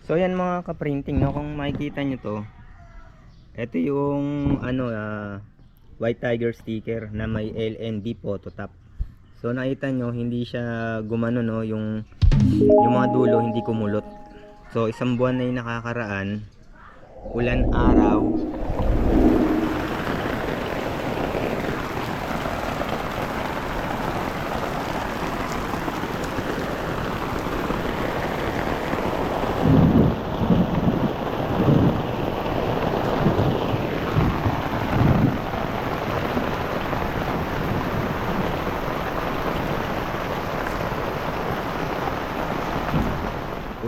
So yan mga ka-printing, no, kung makikita nyo to, ito yung White Tiger sticker na may LNB photo top. So nakita nyo hindi siya gumano, no, yung mga dulo hindi kumulot. So isang buwan na yung nakakaraan, ulan araw,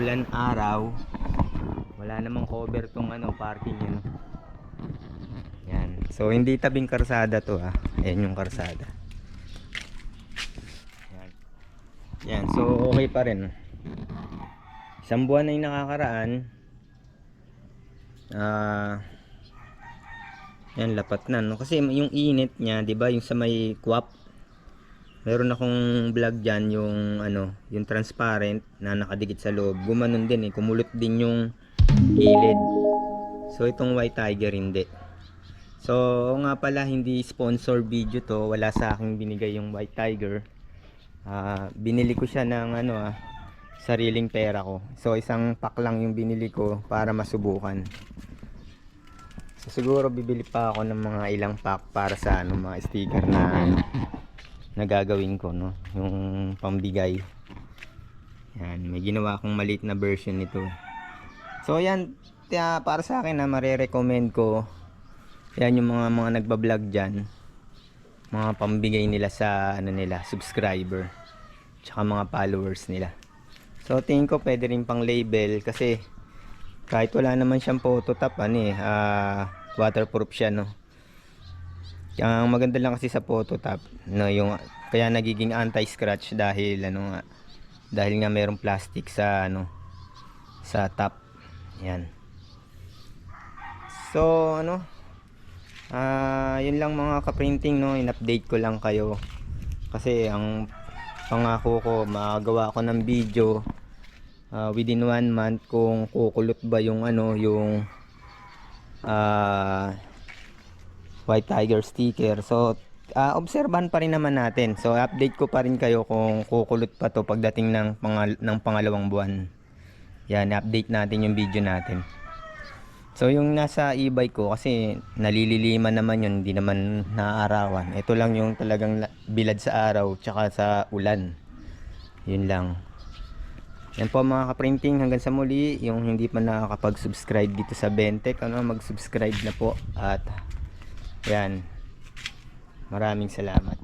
ulan araw, wala namang cover tong parking yun. Yan. So hindi tabing karsada to, ayan yung karsada. Yan. Yan. So okay pa rin. Isang buwan na yung nakakaraan. Yan, lapat na, no? Kasi yung init niya, 'di ba, yung sa may kwap. Meron akong vlog diyan yung yung transparent na nakadikit sa loob. Gumanon din kumulot din yung gilid. So itong White Tiger hindi. So nga pala, hindi sponsor video to, wala sa akin binigay yung White Tiger. Binili ko siya ng sariling pera ko. So isang pack lang yung binili ko para masubukan. So siguro bibili pa ako ng mga ilang pack para sa mga sticker na gagawin ko, no, yung pambigay. Yan, may ginawa akong maliit na version nito. So yan, para sa akin na mare-recommend ko. Yan yung mga nagba-vlog diyan. Mga pambigay nila sa nila, subscriber, tsaka mga followers nila. So tingin ko pwede rin pang label kasi kahit wala naman siyang photo top, waterproof siya, no. Ang maganda lang kasi sa photo top, no, yung kaya nagiging anti-scratch dahil dahil nga merong plastic sa sa top. Yan. So yun lang mga ka-printing, no, in-update ko lang kayo kasi ang pangako ko, magawa ko ng video within 1 month kung kukulot ba yung yung White Tiger sticker. So obserbahan pa rin naman natin. So update ko pa rin kayo kung kukulot pa to pagdating ng pangalawang buwan. Yan, update natin yung video natin. So yung nasa e-bike ko kasi nalililiman naman yun, hindi naman naaarawan. Ito lang yung talagang bilad sa araw tsaka sa ulan. Yun lang. Yan po mga ka-printing, hanggang sa muli. Yung hindi pa nakakapag-subscribe dito sa Bentec, mag-subscribe na po. At yan, maraming salamat.